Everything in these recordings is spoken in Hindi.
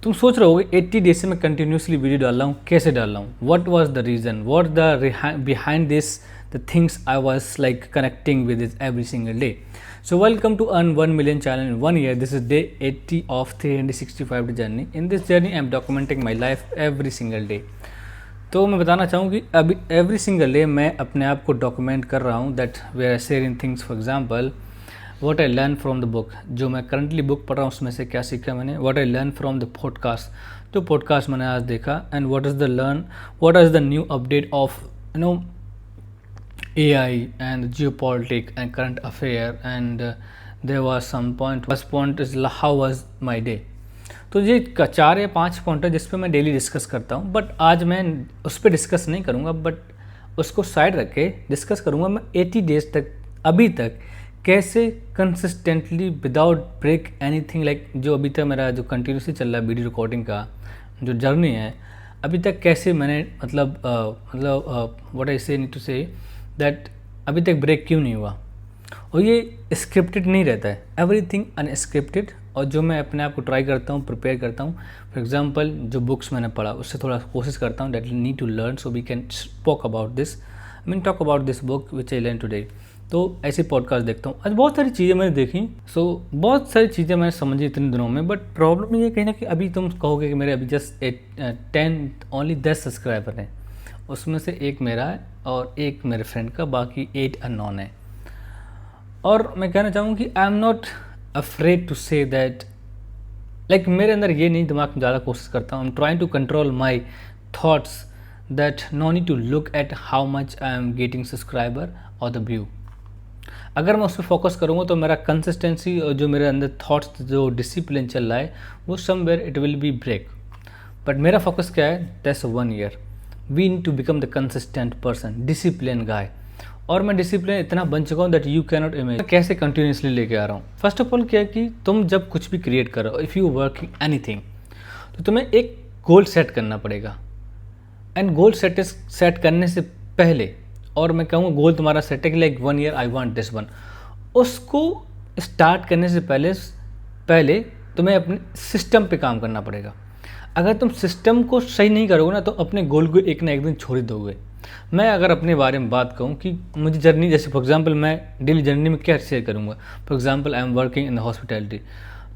तुम सोच रहे होगे 80 डेज से मैं कंटिन्यूसली वीडियो डाल रहा हूँ, कैसे डाल रहा हूँ, what was the reason, what the behind this the things I was like connecting with it every single day. So welcome to Earn 1 Million challenge in 1 year. This is day 80 of 365 day journey. In this journey I am documenting my life every single day. तो मैं बताना चाहूँ कि अभी एवरी सिंगल डे मैं अपने आप को डॉक्यूमेंट कर रहा हूँ that we are sharing things. For example what I learn from the book, जो मैं करंटली बुक पढ़ रहा हूँ उसमें से क्या सीखा मैंने. What I learn from the podcast, जो पॉडकास्ट मैंने आज देखा. And what is the new update of AI and geopolitics and current affair and there was some point. First point is how was my day. तो ये 4 या 5 पॉइंट है जिस पे मैं डेली डिस्कस करता हूँ, बट आज मैं उस पर डिस्कस नहीं करूँगा, बट उसको साइड रख के डिस्कस करूँगा मैं 80 डेज तक अभी तक कैसे consistently without break anything like जो अभी तक मेरा जो कंटिन्यूसली चल रहा है वीडियो रिकॉर्डिंग का जो जर्नी है अभी तक कैसे मैंने मतलब व्हाट आई से नीड टू से दैट अभी तक ब्रेक क्यों नहीं हुआ. और ये स्क्रिप्टेड नहीं रहता है, एवरीथिंग अनस्क्रिप्टेड. और जो मैं अपने आप को ट्राई करता हूँ, प्रिपेयर करता हूँ. फॉर एग्जांपल जो बुक्स मैंने पढ़ा उससे थोड़ा कोशिश करता हूँ that need to learn so we can talk about this book which I learn today. तो ऐसे पॉडकास्ट देखता हूँ. आज बहुत सारी चीज़ें मैंने देखी, बहुत सारी चीज़ें मैंने समझी इतने दिनों में. बट प्रॉब्लम ये कहीं ना कि अभी तुम कहोगे कि मेरे अभी जस्ट 10 सब्सक्राइबर हैं, उसमें से एक मेरा है और एक मेरे फ्रेंड का, बाकी 8 अननोन है. और मैं कहना चाहूँ कि I am not afraid to say that like मेरे अंदर ये नहीं दिमाग में ज़्यादा कोशिश करता हूँ. I am trying to control my thoughts that no need to look at how much I am getting subscriber और द व्यू. अगर मैं उस पर फोकस करूँगा तो मेरा कंसिस्टेंसी और जो मेरे अंदर थाट्स जो डिसिप्लिन चल रहा है वो somewhere it will be break. But मेरा फोकस क्या है, that's 1 year. We need to become the consistent person, discipline guy. और मैं डिसिप्लिन इतना बन चुका हूँ that you can not imagine कैसे कंटिन्यूसली लेके आ रहा हूँ. फर्स्ट ऑफ ऑल क्या है कि तुम जब कुछ भी क्रिएट कर रहे हो, इफ़ यू वर्किंग एनीथिंग, तो तुम्हें एक गोल सेट करना पड़ेगा. एंड गोल सेट करने से पहले, और मैं कहूँगा गोल तुम्हारा सेट है कि like 1 year I want this one, उसको स्टार्ट करने से पहले तुम्हें अपने सिस्टम पे काम करना पड़ेगा. अगर तुम सिस्टम को सही नहीं करोगे ना तो अपने गोल को एक ना एक दिन छोड़ ही दोगे. मैं अगर अपने बारे में बात कहूँ कि मुझे जर्नी, जैसे फॉर एग्जांपल मैं डेली जर्नी में क्या शेयर करूँगा. For example I am working in the hospitality,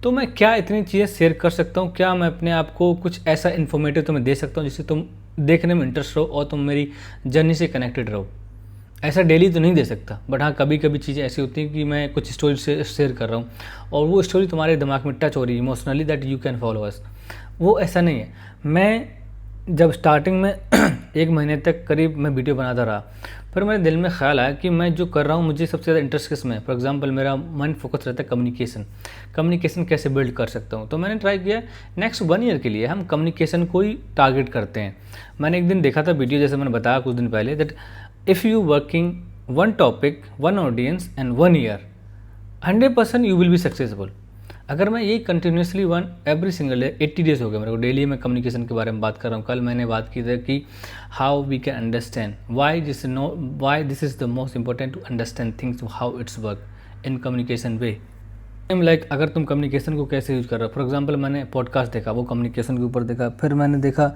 तो मैं क्या इतनी चीज़ें शेयर कर सकता हूँ, क्या मैं अपने आप को कुछ ऐसा इन्फॉर्मेटिव तुम्हें दे सकता हूँ जिससे तुम देखने में इंटरेस्ट रहो और तुम मेरी जर्नी से कनेक्टेड रहो. ऐसा डेली तो नहीं दे सकता, बट हाँ कभी कभी चीज़ें ऐसी होती हैं कि मैं कुछ स्टोरी से शेयर कर रहा हूँ और वो स्टोरी तुम्हारे दिमाग में टच हो रही है emotionally that you can follow us. वो ऐसा नहीं है. मैं जब स्टार्टिंग में 1 महीने तक करीब मैं वीडियो बनाता रहा, फिर मेरे दिल में ख्याल आया कि मैं जो कर रहा हूँ मुझे सबसे ज़्यादा इंटरेस्ट किस में है. फॉर एग्जांपल मेरा मन फोकस रहता है कम्युनिकेशन कैसे बिल्ड कर सकता हूँ. तो मैंने ट्राई किया नेक्स्ट 1 ईयर के लिए हम कम्युनिकेशन को ही टारगेट करते हैं. मैंने एक दिन देखा था वीडियो, जैसे मैंने बताया कुछ दिन पहले, that if you working 1 topic 1 audience and 1 year 100% you will be successful. अगर मैं यही continuously every single day 80 days हो गए मेरे को, डेली मैं कम्युनिकेशन के बारे में बात कर रहा हूँ. कल मैंने बात की थी कि how we can understand why this is the most important to understand things how it's work in communication way. Like अगर तुम कम्युनिकेशन को कैसे यूज़ कर रहे हो. फॉर एग्जांपल मैंने पॉडकास्ट देखा, वो कम्युनिकेशन के ऊपर देखा. फिर मैंने देखा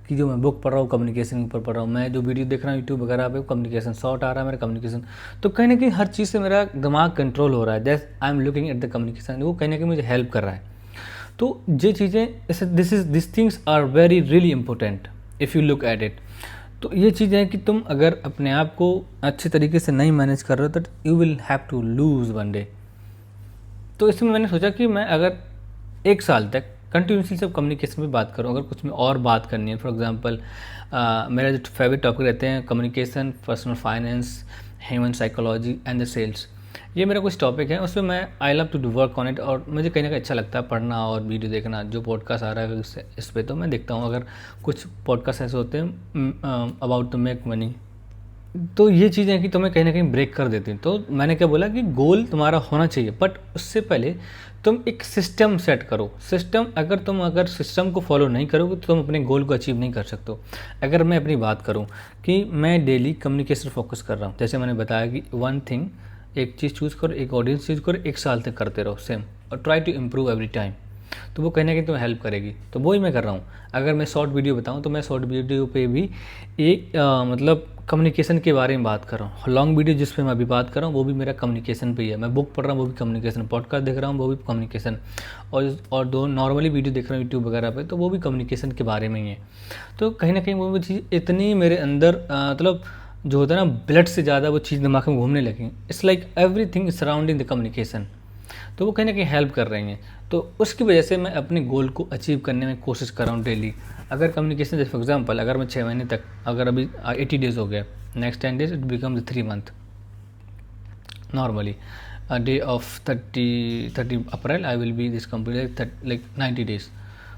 कि जो मैं बुक पढ़ रहा हूँ कम्युनिकेशन के ऊपर पढ़ रहा हूँ. मैं जो वीडियो देख रहा हूँ यूट्यूब वगैरह पे कम्युनिकेशन, शॉर्ट आ रहा है मेरा कम्युनिकेशन. तो कहीं ना कहीं हर चीज़ से मेरा दिमाग कंट्रोल हो रहा है. That I am looking at the communication, वो कहीं ना कहीं मुझे हेल्प कर रहा है. तो ये चीज़ें this things are very really important if you look at it. तो ये चीज़ें हैं कि तुम अगर अपने आप को अच्छे तरीके से नहीं मैनेज कर रहे हो तो you will have to lose 1 day. तो इसमें मैंने सोचा कि मैं अगर 1 साल तक कंटिन्यूसली सब कम्युनिकेशन में बात करूँ, अगर कुछ में और बात करनी है. फॉर एग्जांपल मेरा जो फेवरेट टॉपिक रहते हैं communication, personal finance, human psychology and the sales, ये मेरा कुछ टॉपिक है. उसमें मैं I love to do work on it. और मुझे कहीं ना कहीं अच्छा लगता है पढ़ना और वीडियो देखना. जो पॉडकास्ट आ रहा है इस पर तो मैं देखता हूँ. अगर कुछ पॉडकास्ट ऐसे होते हैं अबाउट टू मेक मनी, तो ये चीज़ें कि तुम्हें कहीं ना कहीं ब्रेक कर देती हैं. तो मैंने क्या बोला कि गोल तुम्हारा होना चाहिए, बट उससे पहले तुम एक सिस्टम सेट करो. अगर सिस्टम को फॉलो नहीं करोगे तो तुम अपने गोल को अचीव नहीं कर सकते हो. अगर मैं अपनी बात करूं कि मैं डेली कम्युनिकेशन फोकस कर रहा हूं, जैसे मैंने बताया कि 1 थिंग, एक चीज़ चूज़ करो, एक ऑडियंस चूज़ करो, 1 साल तक करते रहो सेम, और try to improve every time. तो वो कहीं ना कहीं तुम्हें हेल्प करेगी। तो वही मैं कर रहा हूँ। अगर मैं शॉर्ट वीडियो बताऊँ तो मैं शॉर्ट वीडियो पे भी एक मतलब कम्युनिकेशन के बारे में बात कर रहा हूँ। लॉन्ग वीडियो जिस पे मैं अभी बात कर रहा हूँ वो भी मेरा कम्युनिकेशन पे ही है। मैं बुक पढ़ रहा हूँ वो भी कम्युनिकेशन, पॉडकास्ट देख रहा हूँ वो भी कम्युनिकेशन, और दो नॉर्मली वीडियो देख रहा हूँ यूट्यूब वगैरह पे तो वो भी कम्युनिकेशन के बारे में ही है। तो कहीं ना कहीं वो चीज़ इतनी मेरे अंदर मतलब जो होता है ना ब्लड से ज़्यादा वो चीज़ दिमाग में घूमने लगी। It's like everything surrounding the communication. तो वो कहीं ना कहीं हेल्प कर रही हैं। तो उसकी वजह से मैं अपने गोल को अचीव करने में कोशिश कर रहा हूँ डेली। अगर कम्युनिकेशन जैसे फॉर एग्जांपल अगर मैं 6 महीने तक, अगर अभी 80 डेज़ हो गया, next 10 days it becomes 3 month normally, day of 30 April I will B this complete like 90 days.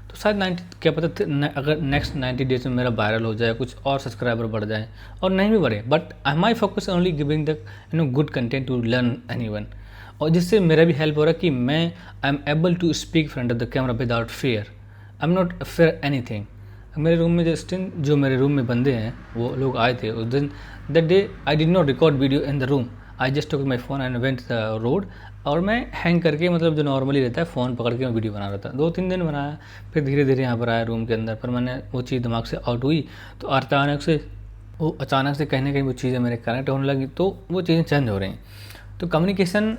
तो शायद 90 क्या पता अगर नेक्स्ट 90 डेज में मेरा वायरल हो जाए, कुछ और सब्सक्राइबर बढ़ जाए और नहीं भी बढ़े, but my focus only giving the good content to learn anyone. और जिससे मेरा भी हेल्प हो रहा है कि मैं I am able to speak front of the camera without fear. I am not fear anything. मेरे रूम में जो मेरे रूम में बंदे हैं वो लोग आए थे उस दिन, that day I did not record video in the room, I just took my phone and went the road. और मैं हैंग करके मतलब जो नॉर्मली रहता है फ़ोन पकड़ के मैं वीडियो बना रहा था। 2-3 दिन बनाया, फिर धीरे धीरे यहाँ पर आया रूम के अंदर, पर मैंने वो चीज़ दिमाग से आउट हुई तो अचानक से कहीं ना कहीं वो चीज़ें मेरे कनेक्ट होने लगी, तो वो चीज़ें चेंज हो रही हैं। तो communication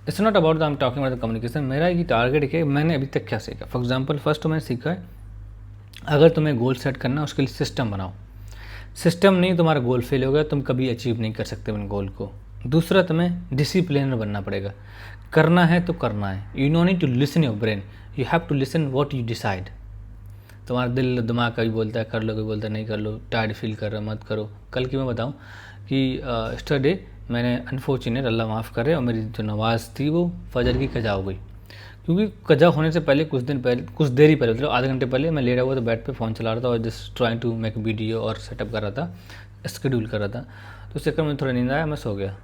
it's not about I am talking about the communication. मेरा ये टारगेट है मैंने अभी तक क्या सीखा। फॉर एग्जाम्पल फर्स्ट तो मैंने सीखा है अगर तुम्हें गोल सेट करना है उसके लिए सिस्टम बनाओ। सिस्टम नहीं तुम्हारा गोल फेल हो गया, तुम कभी अचीव नहीं कर सकते अपने गोल को। दूसरा तुम्हें डिसिप्लिनर बनना पड़ेगा। करना है तो करना है। You no need to listen your brain, you have to listen what you decide. तुम्हारा दिल दिमाग कभी बोलता है कर लो, कभी बोलता है नहीं कर लो, टायर्ड फील कर रहा मत करो। कल की मैं बताऊँ कि यस्टरडे मैंने अनफॉर्चुनेट, अल्लाह माफ़ करे, और मेरी जो नमाज़ थी वो फजर की कज़ा हो गई। क्योंकि कज़ा होने से पहले कुछ देर ही पहले मतलब आधे घंटे पहले मैं लेटा हुआ था बेड पे फ़ोन चला रहा था और just trying to make video और सेटअप कर रहा था, शेड्यूल कर रहा था। तो उस चक्कर में थोड़ा नींद आया, मैं सो गया।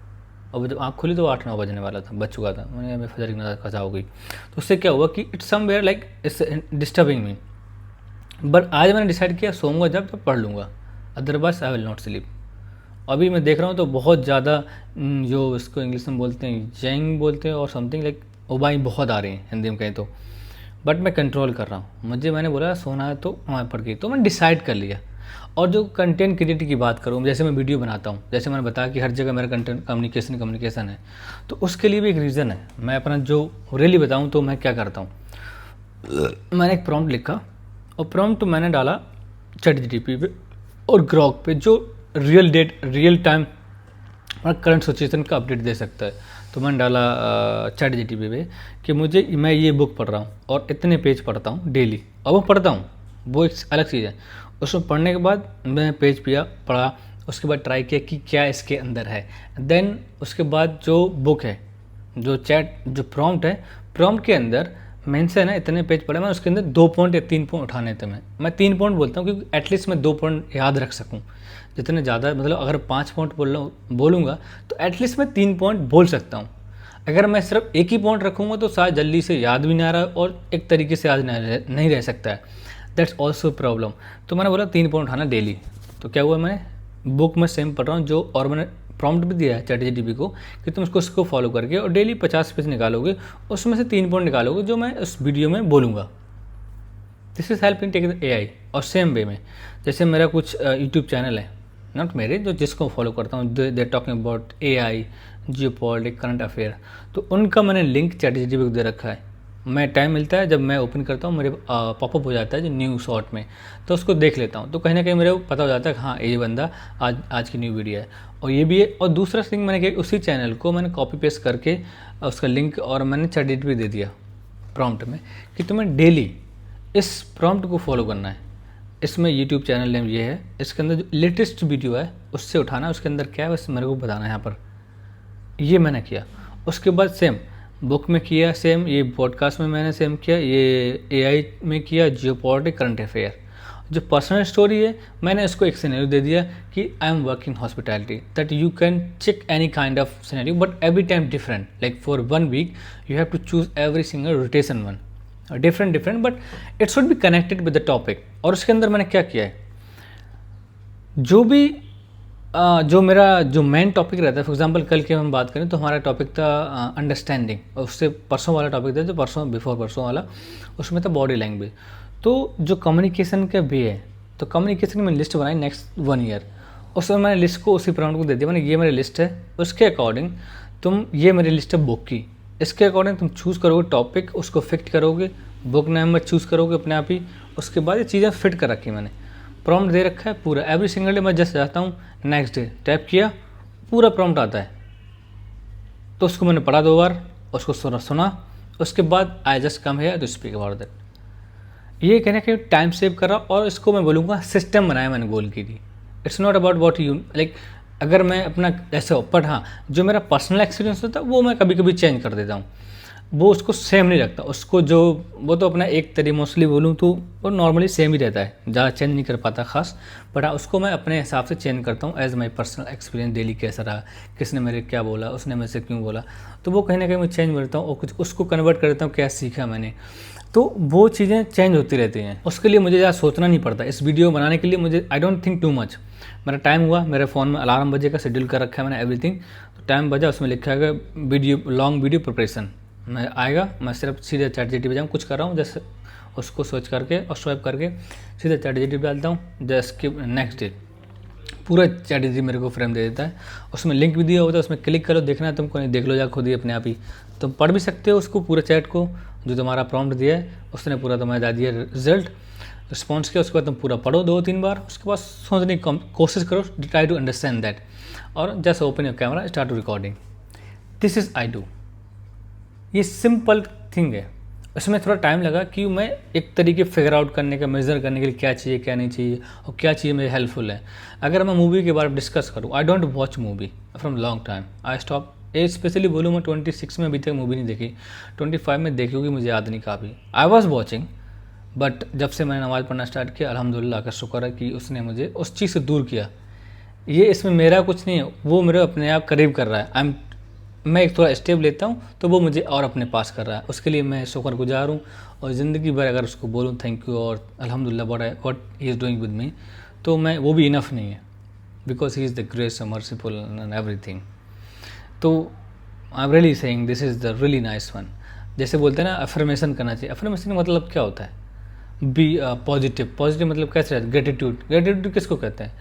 और जब आँख खुली तो 8-9 बजने वाला था, बज चुका था। मैंने मैं फजर की नमाज़ कज़ा हो गई। तो उससे क्या हुआ कि it's somewhere like it's disturbing me. But आज मैंने डिसाइड किया सोऊंगा जब पढ़ लूँगा, otherwise I will not sleep. अभी मैं देख रहा हूँ तो बहुत ज़्यादा जो इसको इंग्लिश में बोलते हैं जैंग बोलते हैं और समथिंग लाइक उबाई बहुत आ रही हैं हिंदी में कहें तो, बट मैं कंट्रोल कर रहा हूँ। मैंने बोला सोना है तो वहाँ पढ़ के, तो मैंने डिसाइड कर लिया। और जो कंटेंट क्रिएटर की बात करूँ, जैसे मैं वीडियो बनाता हूँ, जैसे मैंने बताया कि हर जगह मेरा कंटेंट कम्युनिकेशन है, तो उसके लिए भी एक रीज़न है। मैं अपना जो रियली बताऊँ तो मैं क्या करता हूँ, मैंने एक प्रॉम्प्ट लिखा और प्रॉम्प्ट मैंने डाला ChatGPT पे और ग्रॉक पे, जो रियल टाइम और करंट सिचुएशन का अपडेट दे सकता है। तो मैंने डाला ChatGPT पे कि मैं ये बुक पढ़ रहा हूँ और इतने पेज पढ़ता हूँ डेली, और वो पढ़ता हूँ, वो एक अलग चीज़ है। उसमें पढ़ने के बाद मैं पेज पढ़ा, उसके बाद ट्राई किया कि क्या इसके अंदर है। देन उसके बाद जो बुक है, जो प्रॉम्प्ट है, प्रॉम्प्ट के अंदर मेंशन है इतने पेज पढ़े, मैं उसके अंदर 2 पॉइंट या 3 पॉइंट उठाने थे। मैं 3 पॉइंट बोलता हूँ क्योंकि एटलीस्ट मैं 2 पॉइंट याद रख सकूँ। जितने ज़्यादा मतलब अगर 5 पॉइंट बोलूँगा तो एटलीस्ट मैं 3 पॉइंट बोल सकता हूँ। अगर मैं सिर्फ एक ही पॉइंट रखूँगा तो शायद जल्दी से याद भी नहीं आ रहा और एक तरीके से याद नहीं रह सकता है। That's also problem. तो मैंने बोला 3 पॉइंट उठाना डेली। तो क्या हुआ, मैं बुक में सेम पढ़ रहा हूँ और मैंने प्रॉम्प्ट भी दिया है ChatGPT को कि तुम इसको फॉलो करके और डेली 50 पेज निकालोगे, उसमें से 3 पॉइंट निकालोगे जो मैं उस वीडियो में बोलूँगा। This is helping tech AI। और सेम वे में जैसे मेरा कुछ यूट्यूब चैनल है, नॉट मेरे, जो जिसको फॉलो करता हूँ, they talking about AI, geopolitics, current affair, तो उनका मैंने लिंक ChatGPT को दे रखा है। मैं टाइम मिलता है जब मैं ओपन करता हूँ, मेरे पॉपअप हो जाता है जो न्यू शॉर्ट में, तो उसको देख लेता हूँ। तो कहीं ना कहीं मेरे को पता हो जाता है कि हाँ ये बंदा आज की न्यू वीडियो है, और ये भी है। और दूसरा थिंग मैंने किया, उसी चैनल को मैंने कॉपी पेस्ट करके उसका लिंक और मैंने ChatGPT भी दे दिया प्रॉम्प्ट में कि तुम्हें डेली इस प्रॉम्प्ट को फॉलो करना है। इसमें यूट्यूब चैनल नेम ये है, इसके अंदर जो लेटेस्ट वीडियो है उससे उठाना है, उसके अंदर क्या है बस मेरे को बताना है यहाँ पर। ये मैंने किया। उसके बाद सेम बुक में किया, सेम ये पॉडकास्ट में मैंने सेम किया, ये AI में किया, जियोपॉलिटिक्स, करंट अफेयर। जो पर्सनल स्टोरी है मैंने इसको एक सिनेरियो दे दिया कि I am working hospitality, that you can check any kind of scenario but every time different, like for 1 week you have to choose every single rotation one different but it should be connected with the topic. और उसके अंदर मैंने क्या किया है, जो भी जो मेरा जो मेन टॉपिक रहता है, फॉर एग्जांपल कल की हम बात करें तो हमारा टॉपिक था अंडरस्टैंडिंग, और उससे परसों वाला टॉपिक था जो परसों बिफोर परसों वाला, उसमें था बॉडी लैंग्वेज। तो जो कम्युनिकेशन का वे है, तो कम्युनिकेशन की मैंने लिस्ट बनाई नेक्स्ट 1 ईयर, उसमें मैंने लिस्ट को उसी प्राउंड को दे दिया, मैंने ये मेरी लिस्ट है, उसके अकॉर्डिंग तुम, ये मेरी लिस्ट है बुक की, इसके अकॉर्डिंग तुम चूज़ करोगे टॉपिक, उसको फिट करोगे, बुक नंबर चूज़ करोगे अपने आप ही। उसके बाद ये चीज़ें फिट कर रखी मैंने, प्रॉम्प्ट दे रखा है पूरा, एवरी सिंगल डे मैं जस्ट जाता हूँ, नेक्स्ट डे टैप किया, पूरा प्रॉम्प्ट आता है। तो उसको मैंने पढ़ा 2 बार, उसको सुना, उसके बाद I just come here to speak about that. ये कहने के टाइम सेव कर रहा, और इसको मैं बोलूँगा सिस्टम बनाया मैंने गोल के लिए। It's not about what you like, अगर मैं अपना ऐसे बट हाँ, जो मेरा पर्सनल एक्सपीरियंस होता है वो मैं कभी कभी चेंज कर देता हूँ, वो उसको सेम नहीं रखता, उसको जो वो तो अपना एक तरीके मोस्टली बोलूँ तो वो नॉर्मली सेम ही रहता है, ज़्यादा चेंज नहीं कर पाता खास, बट हाँ उसको मैं अपने हिसाब से चेंज करता हूँ as my personal experience, daily कैसा रहा, किसने मेरे क्या बोला, उसने मेरे से क्यों बोला, तो वो कहीं ना कहीं मैं चेंज करता हूँ और कुछ उसको कन्वर्ट कर देता हूँ क्या सीखा मैंने। तो वो चीज़ें चेंज होती रहती हैं, उसके लिए मुझे ज़्यादा सोचना नहीं पड़ता। इस वीडियो बनाने के लिए मुझे आई डोंट थिंक टू मच, मेरा टाइम हुआ, मेरे फ़ोन में अलार्म बजे का शेड्यूल कर रखा है मैंने एवरीथिंग, तो टाइम बजा, उसमें लिखा है वीडियो लॉन्ग वीडियो प्रिपरेशन, मैं आएगा, मैं सिर्फ सीधे ChatGPT पे जाऊँ, कुछ कर रहा हूँ जैसे उसको सर्च करके और स्वाइप करके सीधे ChatGPT पे डालता हूँ, जस्ट स्किप नेक्स्ट डे, पूरा ChatGPT मेरे को फ्रेम दे देता है, उसमें लिंक भी दिया होता है, उसमें क्लिक करो, देखना है तुमको नहीं, देख लो जा खुद ही अपने आप ही, तुम पढ़ भी सकते हो उसको पूरा चैट को, जो तुम्हारा प्रॉम्प्ट दिया है उसने पूरा तुम्हें दे दिया रिजल्ट रिस्पॉन्स किया, उसके बाद तुम पूरा पढ़ो 2-3 बार, उसके बाद सोचने की कोशिश करो, ट्राई टू अंडरस्टैंड दैट, और just open your camera, start to recording, this is I do. ये सिंपल थिंग है, इसमें थोड़ा टाइम लगा कि मैं एक तरीके फिगर आउट करने का, मेजर करने के लिए क्या चाहिए क्या नहीं चाहिए और क्या चाहिए मेरे हेल्पफुल है। अगर मैं मूवी के बारे में डिस्कस करूँ, I don't watch movie from long time, I stop as, specially बोलूँ मैं 26 में अभी तक मूवी नहीं देखी, 25 में देखी होगी, मुझे याद नहीं काफ़ी, आई वॉज वॉचिंग, बट जब से मैंने नमाज़ पढ़ना स्टार्ट किया, अल्हम्दुलिल्लाह का शुक्र है कि उसने मुझे उस चीज़ से दूर किया। ये इसमें मेरा कुछ नहीं है, वो मेरे अपने आप करीब कर रहा है, मैं एक थोड़ा स्टेप लेता हूँ तो वो मुझे और अपने पास कर रहा है, उसके लिए मैं शुक्रगुजार हूँ, और ज़िंदगी भर अगर उसको बोलूँ थैंक यू और अल्हम्दुलिल्लाह what he is doing with me, तो मैं वो भी इनफ नहीं है, because he is the grace merciful and everything. तो I am really saying this is the really nice one. जैसे बोलते हैं ना अफर्मेशन करना चाहिए, अफर्मेशन का मतलब क्या होता है, बी पॉजिटिव, पॉजिटिव मतलब कैसे रहता है, ग्रेटिट्यूड, ग्रेटिट्यूड किसको कहते हैं,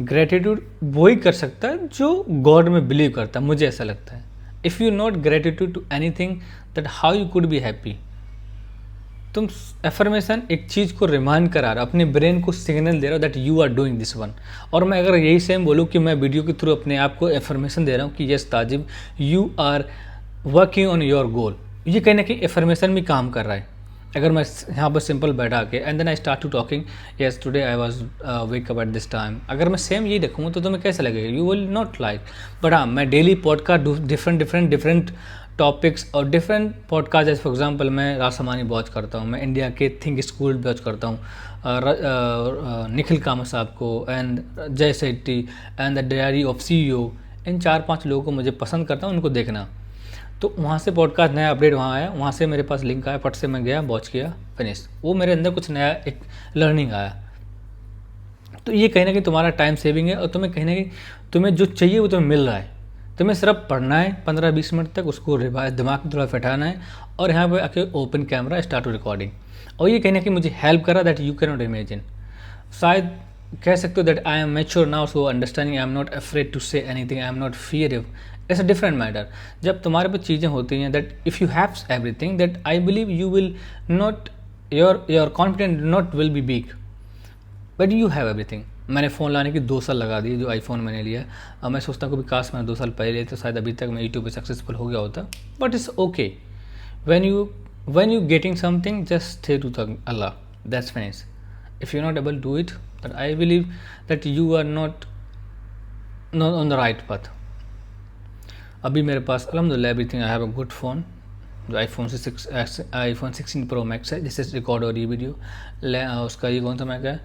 ग्रेटिट्यूड वही कर सकता है जो गॉड में बिलीव करता है, मुझे ऐसा लगता है। If you not gratitude to anything that how you could be happy. तुम एफर्मेशन एक चीज़ को रिमाइंड करा रहा हो, अपने ब्रेन को सिग्नल दे रहा हो that you are doing this one. और मैं अगर यही सेम बोलूँ कि मैं वीडियो के थ्रू अपने आप को एफर्मेशन दे रहा हूँ कि यस ताजिब you are working on your goal, ये कहीं ना कहीं एफर्मेशन भी काम कर रहा है। अगर मैं यहाँ पर सिंपल बैठा के and then I start to talking yes today I was wake up at this time, अगर मैं सेम यही रखूँगा तो तुम्हें कैसा लगेगा, you will not like. But हाँ, मैं डेली पॉडकास्ट डिफरेंट टॉपिक्स और डिफरेंट पॉडकास्ट, जैसे फॉर एग्जांपल मैं रासमानी वॉच करता हूँ, मैं इंडिया के थिंक स्कूल वॉच करता हूँ, निखिल कामत साहब को and Jay Shetty and the diary of CEO, इन 4-5 लोगों को मुझे पसंद करता हूँ, उनको देखना। तो वहाँ से पॉडकास्ट नया अपडेट वहाँ आया, वहाँ से मेरे पास लिंक आया, फट से मैं गया, वॉच किया, फिनिश, वो मेरे अंदर कुछ नया एक लर्निंग आया। तो ये कहीं ना कहीं तुम्हारा टाइम सेविंग है, और तुम्हें कहीं ना कहीं तुम्हें जो चाहिए वो तुम्हें मिल रहा है। तुम्हें सिर्फ पढ़ना है 15-20 मिनट तक, उसको रिवाइज दिमाग में थोड़ा फैटाना है, और यहाँ पे आके open camera, start to recording. और ये कहीं ना कहीं मुझे हेल्प करा that you can not imagine. शायद कह सकते हो that I am mature now, so understanding, I am not afraid to say anything, I am not fear. It's a different matter. जब तुम्हारे पास चीज़ें होती हैं that if you have everything, that I believe you will not, your confident not will be weak, but you have everything. मैंने फ़ोन लाने की 2 साल लगा दिए, जो आईफोन मैंने लिया। अब मैं सोचता हूँ कि काश मैंने 2 साल पहले लिए तो शायद अभी तक मैं यूट्यूब पे सक्सेसफुल हो गया होता। But it's okay, when you getting something just stay to the Allah, that's finish. If you not able to it, that I believe that you are not on the right path. अभी मेरे पास अल्हम्दुलिल्लाह everything, I have a good phone, जो iPhone 16 Pro Max है, जिससे रिकॉर्ड हो रही वीडियो। उसका ये कौन सा मैक है,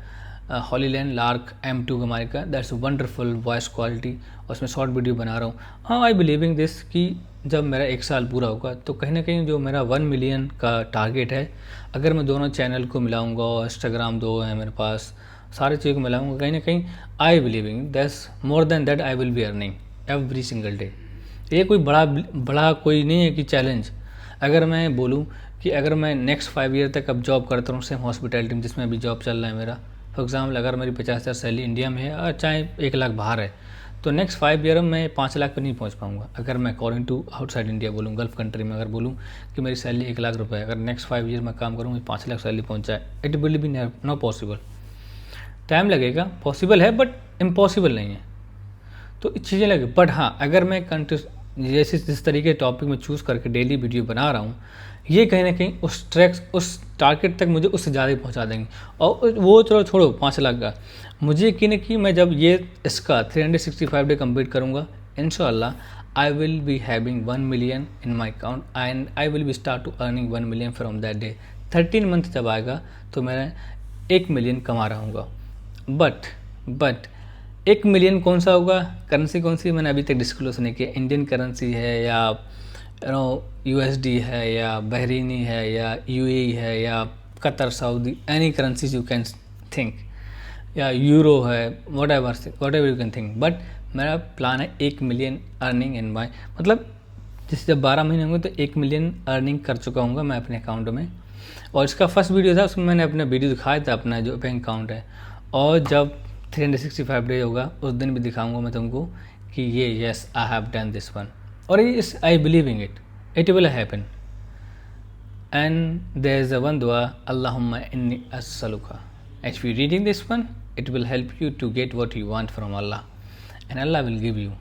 हॉलीलैंड लार्क M2 का माइक है, दैट्स वंडरफुल वॉइस क्वालिटी, और उसमें शॉर्ट वीडियो बना रहा हूँ। हाँ, आई बिलीविंग दिस कि जब मेरा 1 साल पूरा होगा तो कहीं ना कहीं जो मेरा 1 मिलियन का टारगेट है, अगर मैं दोनों चैनल को मिलाऊंगा, और इंस्टाग्राम 2 है मेरे पास, सारी चीज़ों को मिलाऊंगा, कहीं ना कहीं I believing that's more than that I will be earning every single day. ये कोई बड़ा कोई नहीं है कि चैलेंज। अगर मैं बोलूँ कि अगर मैं नेक्स्ट 5 ईयर तक अब जॉब करता हूँ सेम हॉस्पिटैलिटी में जिसमें अभी जॉब चल रहा है मेरा, फॉर एग्जाम्पल अगर मेरी 50,000 सैलरी इंडिया में है और चाहे 1 लाख बाहर है, तो नेक्स्ट 5 ईयर में मैं 5 लाख पर नहीं पहुंच पाऊंगा। अगर मैं अकॉर्डिंग टू आउटसाइड इंडिया बोलूँ, गल्फ कंट्री में अगर बोलूँ कि मेरी सैलरी 1 लाख रुपए, अगर नेक्स्ट 5 ईयर में काम करूँ 5 लाख सैलरी पहुँच जाए, it will be no possible. Time लगेगा, पॉसिबल है बट इम्पॉसिबल नहीं है। तो चीज़ें लगे, बट हाँ अगर मैं जैसे जिस तरीके टॉपिक में चूज़ करके डेली वीडियो बना रहा हूँ, ये कहीं ना कहीं उस टारगेट तक मुझे उससे ज़्यादा ही पहुँचा देंगे। और वो चलो छोड़ो 5 लाख का, मुझे यकीन है कि मैं जब ये इसका 365 डे कंप्लीट करूँगा, इंशाल्लाह I will be having 1 million in my account and I will be start to earning 1 million from that day. 13 month जब आएगा तो मैं 1 मिलियन कमा रहा हूँगा। बट 1 मिलियन कौन सा होगा, करेंसी कौन सी, मैंने अभी तक डिस्क्लोज नहीं किया। इंडियन करेंसी है या USD है या बहरीनी है या UAE है या Qatar, Saudi, any currencies you can think, या यूरो है, what ever you can think. But मेरा प्लान है 1 मिलियन अर्निंग इन माई, मतलब जैसे जब 12 महीने होंगे तो 1 मिलियन अर्निंग कर चुका हूँ मैं अपने अकाउंट में। और इसका फर्स्ट वीडियो था, उसमें मैंने अपना वीडियो दिखाया था अपना जो बैंक अकाउंट है। और जब 365 डे होगा उस दिन भी दिखाऊंगा मैं तुमको कि ये yes I have done this one, और ये I believe in it will happen. And there is one दुआ, अल्लाहुम्मा इन्नी अस्सलुका, if you reading this one it will help you to get what you want from Allah and Allah will give you.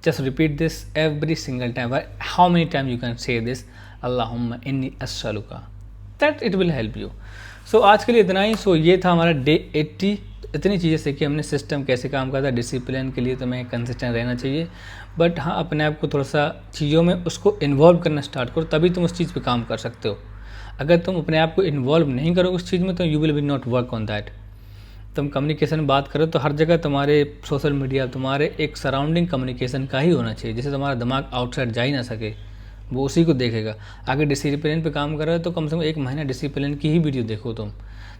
Just repeat this every single time. How many times you can say this, Allahumma inni as'aluka, that it will help you. So आज के लिए इतना ही। सो ये था हमारा डे 80। इतनी चीज़ें सीखी हमने, सिस्टम कैसे काम करता है, डिसिप्लिन के लिए तुम्हें कंसिस्टेंट रहना चाहिए, बट हाँ अपने आप को थोड़ा सा चीज़ों में उसको इन्वॉल्व करना स्टार्ट करो, तभी तुम उस चीज़ पे काम कर सकते हो। अगर तुम अपने आप को इन्वॉल्व नहीं करोगे उस चीज़ में तो you will be not work on that. तुम कम्युनिकेशन में बात करो तो हर जगह तुम्हारे सोशल मीडिया तुम्हारे एक सराउंडिंग कम्युनिकेशन का ही होना चाहिए, जिससे तुम्हारा दिमाग आउटसाइड जा ही ना सके, वो उसी को देखेगा। अगर डिसिप्लिन पे काम कर रहे हो तो कम से कम 1 महीना डिसिप्लिन की ही वीडियो देखो तुम,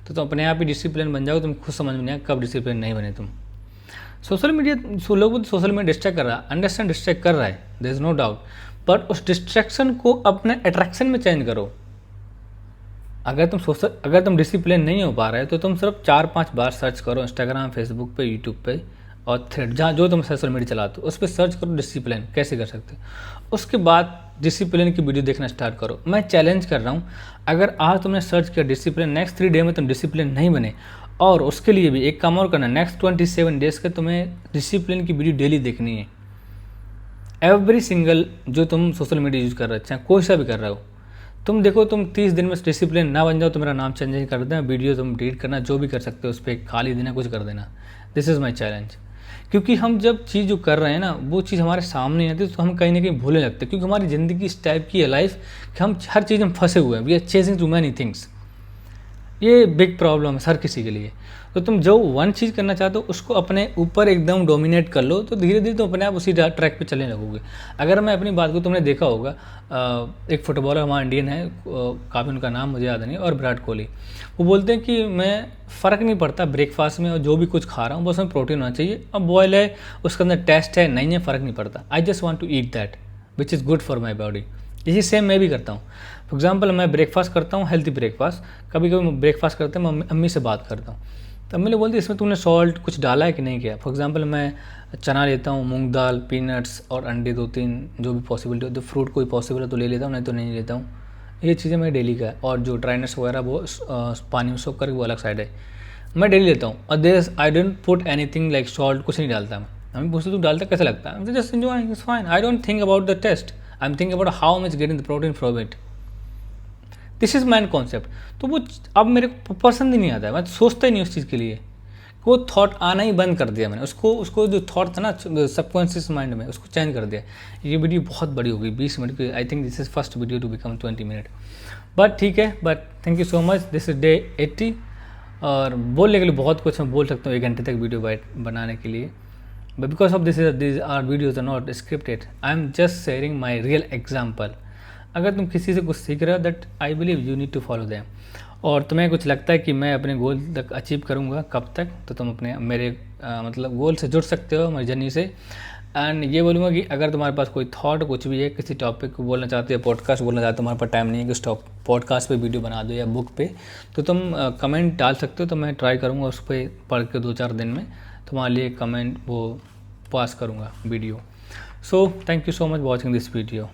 तो तुम अपने आप ही डिसिप्लिन बन जाओ। तुम खुद समझ में नहीं आया कब डिसिप्लिन नहीं बने तुम। सोशल मीडिया लोग सोशल मीडिया डिस्ट्रैक्ट कर रहा है, अंडरस्टैंड डिस्ट्रैक्ट कर रहा है, there is no doubt, but उस डिस्ट्रैक्शन को अपने अट्रैक्शन में चेंज करो। अगर तुम डिसिप्लिन नहीं हो पा रहे तो तुम सिर्फ 4-5 बार सर्च करो इंस्टाग्राम, फेसबुक पे, यूट्यूब पे और थ्रेड, जहाँ जो तुम सोशल मीडिया चलाते हो उस पर सर्च करो डिसिप्लिन कैसे कर सकते हो। उसके बाद डिसिप्लिन की वीडियो देखना स्टार्ट करो। मैं चैलेंज कर रहा हूँ, अगर आज तुमने सर्च किया डिसिप्लिन, नेक्स्ट 3 डे में तुम डिसिप्लिन नहीं बने, और उसके लिए भी एक काम और करना, नेक्स्ट 27 डेज के तुम्हें डिसिप्लिन की वीडियो डेली देखनी है। एवरी सिंगल जो तुम सोशल मीडिया यूज़ कर रहे हो, चाहे कोई सा भी कर रहे हो, तुम देखो तुम 30 दिन में डिसिप्लिन ना बन जाओ तो मेरा नाम चेंज कर देना, वीडियो तुम डिलीट करना, जो भी कर सकते हो उस पर खाली देना, कुछ कर देना। This is my challenge. क्योंकि हम जब चीज़ जो कर रहे हैं ना वो चीज़ हमारे सामने आती है तो हम कहीं ना कहीं भूलने लगते हैं, क्योंकि हमारी ज़िंदगी इस टाइप की है लाइफ कि हम हर चीज़ में फंसे हुए हैं। We are chasing too many things. ये बिग प्रॉब्लम है हर किसी के लिए। तो तुम जो वन चीज़ करना चाहते हो उसको अपने ऊपर एकदम डोमिनेट कर लो, तो धीरे धीरे तुम अपने आप उसी ट्रैक पे चलने लगोगे। अगर मैं अपनी बात को, तुमने देखा होगा एक फुटबॉलर हमारा इंडियन है, काफ़ी उनका नाम मुझे याद नहीं, और विराट कोहली, वो बोलते हैं कि मैं फ़र्क नहीं पड़ता ब्रेकफास्ट में और जो भी कुछ खा रहा हूँ बस उसमें प्रोटीन होना चाहिए, अब बॉयल है उसके अंदर टेस्ट है नहीं है, फ़र्क नहीं पड़ता, I just want to eat that which is good for my body. यही सेम मैं भी करता हूँ। फॉर एग्जाम्पल मैं ब्रेकफास्ट करता हूँ, हेल्थी ब्रेकफास्ट, कभी कभी ब्रेकफास्ट करते हैं मैं अम्मी से बात करता हूँ, तब मैंने बोलती इसमें तुमने सॉल्ट कुछ डाला है कि नहीं किया। फॉर एग्जांपल मैं चना लेता हूँ, मूंग दाल, पीनट्स और अंडे 2-3 जो भी पॉसिबिलिटी होती है, फ्रूट कोई पॉसिबल है तो ले लेता हूँ, नहीं तो नहीं लेता हूँ। ये चीज़ें मैं डेली का है। और जो ड्राइनेस वगैरह वो पानी में सोख करके वो अलग साइड है, मैं डेली लेता हूँ। और there I don't put anything like salt, कुछ नहीं डालता मैं। हमें पूछते तू डालता कैसा लगता है, just enjoying, it's fine, I don't think about the taste, I am think about how much getting the protein from it. This is mine concept. तो वो अब मेरे को पसंद ही नहीं आता है, मैं सोचता ही नहीं उस चीज़ के लिए, वो थॉट आना ही बंद कर दिया मैंने। उसको जो थॉट था ना सबकॉन्शियस माइंड में, उसको चेंज कर दिया। ये वीडियो बहुत बड़ी हो गई, 20 मिनट की। I think this is first video to become 20 minute, but ठीक है। But thank you so much. This is day 80। और बोलने के लिए बहुत कुछ मैं बोल सकता हूँ 1 घंटे तक वीडियो बनाने के लिए, but because of this are videos are not scripted, I am just sharing my real example. अगर तुम किसी से कुछ सीख रहे हो, that I believe you need to follow them. और तुम्हें कुछ लगता है कि मैं अपने गोल तक अचीव करूँगा कब तक, तो तुम अपने मेरे मतलब गोल से जुड़ सकते हो, मेरी जर्नी से। एंड ये बोलूँगा कि अगर तुम्हारे पास कोई थॉट कुछ भी है, किसी टॉपिक को बोलना चाहते हो, पॉडकास्ट बोलना चाहते हो, तुम्हारे पास टाइम नहीं है कि उस पॉडकास्ट पे वीडियो बना दो या बुक पे, तो तुम कमेंट डाल सकते हो। तो मैं ट्राई करूँगा उस पर पढ़ के 2-4 दिन में तुम्हारे लिए कमेंट वो पास करूँगा video. So thank you so much watching this video.